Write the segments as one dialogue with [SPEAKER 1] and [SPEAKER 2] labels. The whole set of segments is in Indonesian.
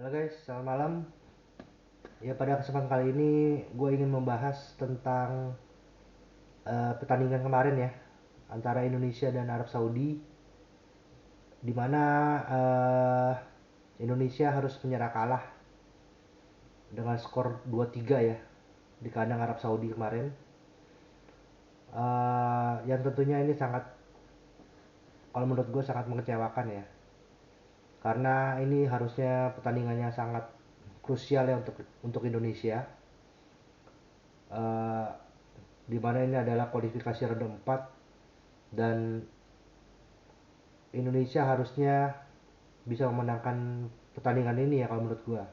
[SPEAKER 1] Halo guys, selamat malam. Ya pada kesempatan kali ini gue ingin membahas tentang pertandingan kemarin ya antara Indonesia dan Arab Saudi, di mana Indonesia harus menyerah kalah dengan skor 2-3 ya di kandang Arab Saudi kemarin. Yang tentunya ini sangat, kalau menurut gue sangat mengecewakan ya, karena ini harusnya pertandingannya sangat krusial ya untuk Indonesia. Eh, di mana ini adalah kualifikasi ronde 4 dan Indonesia harusnya bisa memenangkan pertandingan ini ya kalau menurut gua.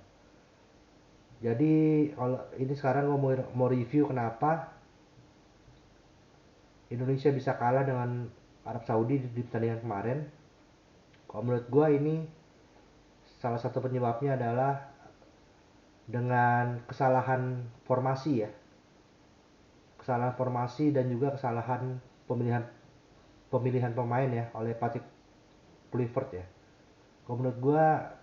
[SPEAKER 1] Jadi kalau ini sekarang gua mau review kenapa Indonesia bisa kalah dengan Arab Saudi di pertandingan kemarin. Kalau menurut gua ini salah satu penyebabnya adalah dengan kesalahan formasi ya. Kesalahan formasi dan juga kesalahan pemilihan pemilihan pemain ya oleh Patrick Kluivert ya. Kalau menurut gua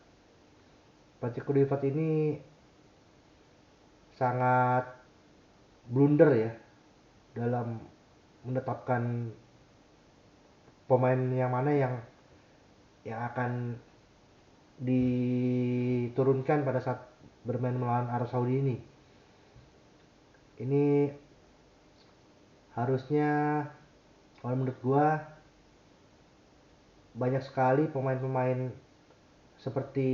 [SPEAKER 1] Patrick Kluivert ini sangat blunder ya dalam menetapkan pemain yang mana yang akan diturunkan pada saat bermain melawan Arab Saudi ini. Ini harusnya kalau menurut gua banyak sekali pemain-pemain seperti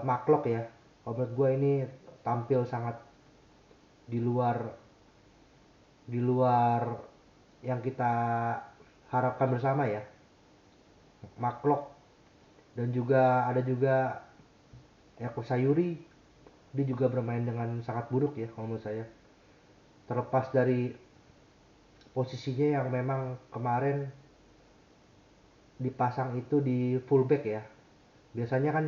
[SPEAKER 1] Maklok ya. Kalau menurut gua ini tampil sangat di luar di luar yang kita harapkan bersama ya. Maklok dan juga ada juga Eko Sayuri, dia juga bermain dengan sangat buruk ya kalau menurut saya. Terlepas dari posisinya yang memang kemarin dipasang itu di fullback ya. Biasanya kan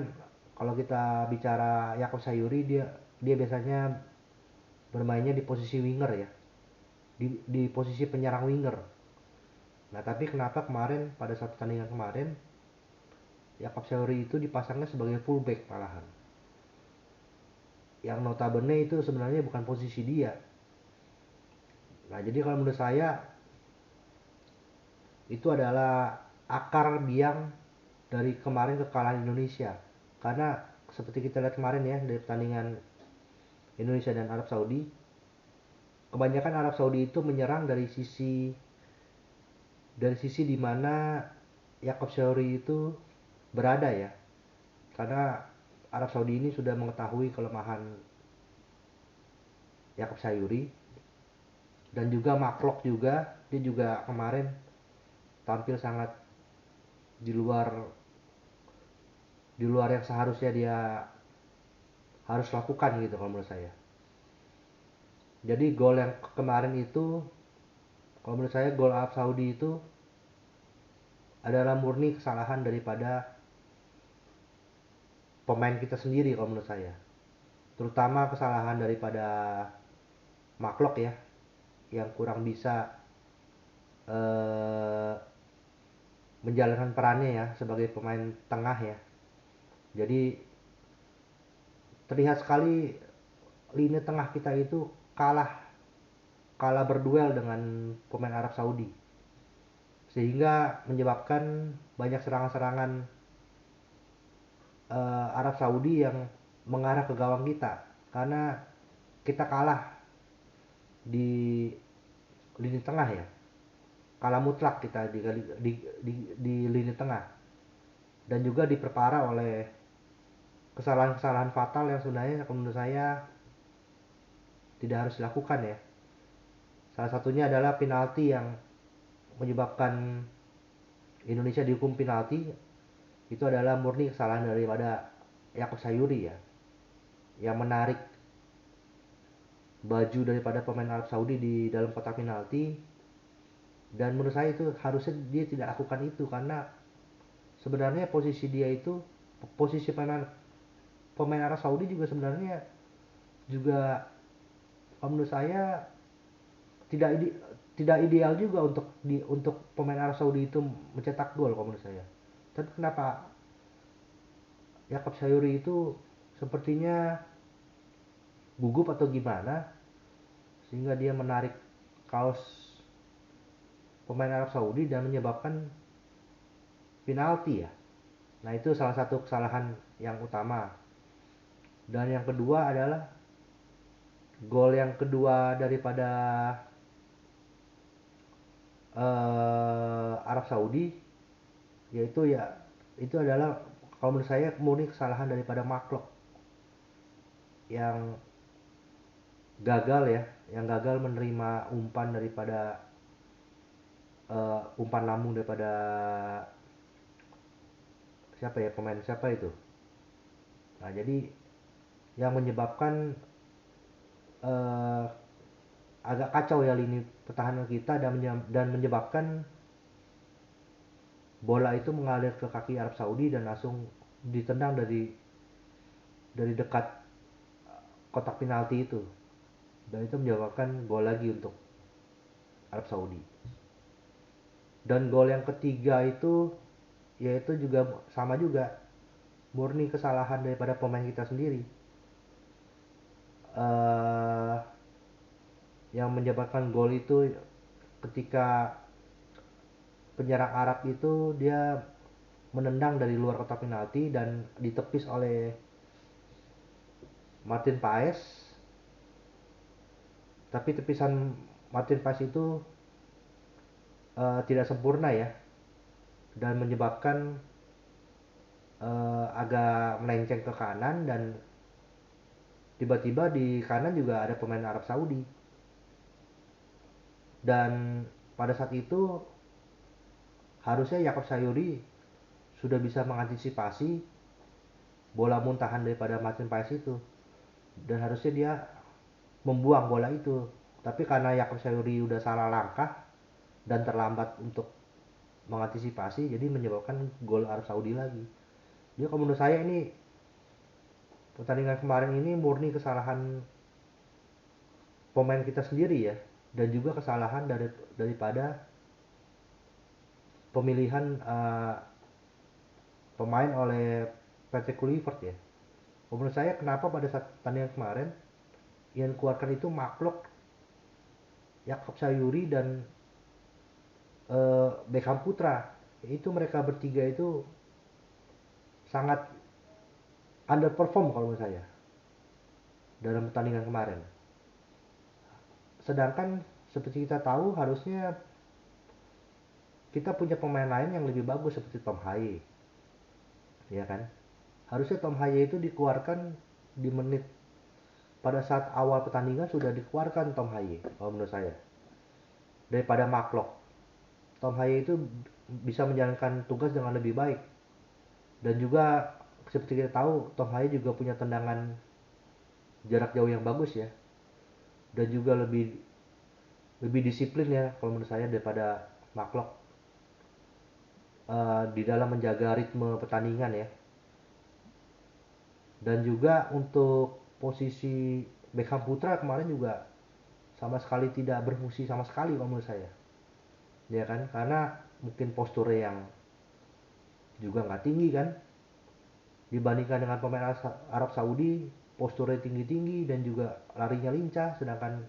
[SPEAKER 1] kalau kita bicara Yakob Sayuri, dia dia biasanya bermainnya di posisi winger ya. Di posisi penyerang winger. Nah, tapi kenapa kemarin pada saat pertandingan kemarin Yakob Sayuri itu dipasangnya sebagai fullback malahan. Yang notabene itu sebenarnya bukan posisi dia. Nah, jadi kalau menurut saya itu adalah akar biang dari kemarin kekalahan Indonesia. Karena seperti kita lihat kemarin ya dari pertandingan Indonesia dan Arab Saudi, kebanyakan Arab Saudi itu menyerang dari sisi di mana Yakob Syori itu berada ya. Karena Arab Saudi ini sudah mengetahui kelemahan Yakob Sayuri dan juga Maklok juga, dia juga kemarin tampil sangat di luar di luar yang seharusnya dia harus lakukan gitu kalau menurut saya. Jadi gol yang kemarin itu kalau menurut saya gol Arab Saudi itu adalah murni kesalahan daripada pemain kita sendiri kalau menurut saya. Terutama kesalahan daripada Maklok ya yang kurang bisa eh, menjalankan perannya ya sebagai pemain tengah ya. Jadi terlihat sekali lini tengah kita itu kalah kalah berduel dengan pemain Arab Saudi sehingga menyebabkan banyak serangan-serangan Arab Saudi yang mengarah ke gawang kita karena kita kalah di lini tengah ya, kalah mutlak kita di lini tengah dan juga diperparah oleh kesalahan-kesalahan fatal yang sebenarnya menurut saya tidak harus dilakukan ya. Salah satunya adalah penalti yang menyebabkan Indonesia dihukum penalti, itu adalah murni kesalahan daripada Yakob Sayuri ya, yang menarik baju daripada pemain Arab Saudi di dalam kotak penalti. Dan menurut saya itu harusnya dia tidak lakukan itu karena sebenarnya posisi dia itu posisi pemain Arab Saudi juga sebenarnya juga menurut saya tidak tidak ideal juga untuk pemain Arab Saudi itu mencetak gol kalau menurut saya. Tapi kenapa Yakob Sayuri itu sepertinya gugup atau gimana sehingga dia menarik kaos pemain Arab Saudi dan menyebabkan penalti ya. Nah, itu salah satu kesalahan yang utama. Dan yang kedua adalah gol yang kedua daripada Arab Saudi, yaitu ya itu adalah kalau menurut saya murni kesalahan daripada Maklok yang gagal ya, yang gagal menerima umpan daripada umpan lambung daripada siapa ya, pemain siapa itu. Nah, jadi yang menyebabkan uh, agak kacau ya lini pertahanan kita dan menyebabkan bola itu mengalir ke kaki Arab Saudi dan langsung ditendang dari dekat kotak penalti itu, dan itu menyebabkan gol lagi untuk Arab Saudi. Dan gol yang ketiga itu yaitu juga sama juga, murni kesalahan daripada pemain kita sendiri, uh, yang menyebabkan gol itu ketika penyerang Arab itu dia menendang dari luar kotak penalti dan ditepis oleh Martin Paes, tapi tepisan Martin Paes itu tidak sempurna ya, dan menyebabkan agak melenceng ke kanan, dan tiba-tiba di kanan juga ada pemain Arab Saudi, dan pada saat itu harusnya Yakob Sayuri sudah bisa mengantisipasi bola muntahan daripada Martin Paes itu, dan harusnya dia membuang bola itu, tapi karena Yakob Sayuri udah salah langkah dan terlambat untuk mengantisipasi, jadi menyebabkan gol Arab Saudi lagi. Jadi kalau menurut saya ini pertandingan kemarin ini murni kesalahan pemain kita sendiri ya, dan juga kesalahan daripada pemilihan pemain oleh Patrick Kluivert ya. Menurut saya kenapa pada saat pertandingan kemarin yang keluarkan itu Maklok, Yakob Sayuri, dan Beckham Putra, itu mereka bertiga itu sangat underperform kalau menurut saya dalam pertandingan kemarin. Sedangkan seperti kita tahu harusnya kita punya pemain lain yang lebih bagus seperti Tom Haye, ya kan? Harusnya Tom Haye itu dikeluarkan di menit pada saat awal pertandingan, sudah dikeluarkan Tom Haye kalau menurut saya daripada Maklok. Tom Haye itu bisa menjalankan tugas dengan lebih baik, dan juga seperti kita tahu Tom Haye juga punya tendangan jarak jauh yang bagus ya, dan juga lebih lebih disiplin ya kalau menurut saya daripada Maklok di dalam menjaga ritme pertandingan ya. Dan juga untuk posisi Beckham Putra kemarin juga sama sekali tidak berfungsi sama sekali kalau menurut saya, ya kan, karena mungkin posturnya yang juga nggak tinggi kan, dibandingkan dengan pemain Arab Saudi posturnya tinggi-tinggi dan juga larinya lincah, sedangkan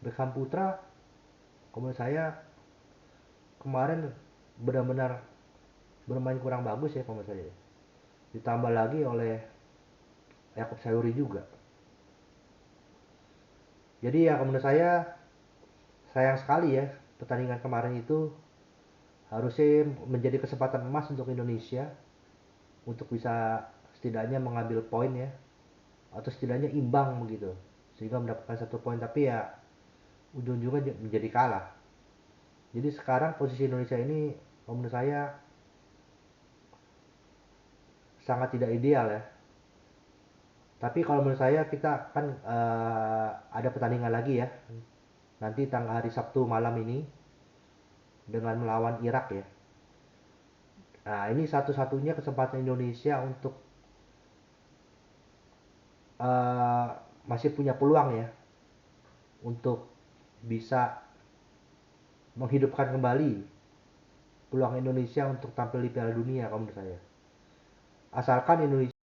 [SPEAKER 1] Beckham Putra menurut saya kemarin benar-benar bermain kurang bagus ya menurut saya, ditambah lagi oleh Yakob Sayuri juga. Jadi ya menurut saya sayang sekali ya, pertandingan kemarin itu harusnya menjadi kesempatan emas untuk Indonesia untuk bisa setidaknya mengambil poin ya, atau setidaknya imbang begitu, sehingga mendapatkan 1 poin, tapi ya ujung-ujungnya menjadi kalah. Jadi sekarang posisi Indonesia ini menurut saya sangat tidak ideal ya. Tapi kalau menurut saya kita kan ada pertandingan lagi ya nanti tanggal hari Sabtu malam ini dengan melawan Irak ya. Nah, ini satu-satunya kesempatan Indonesia untuk uh, masih punya peluang ya untuk bisa menghidupkan kembali peluang Indonesia untuk tampil di Piala Dunia kalau menurut saya. Asalkan Indonesia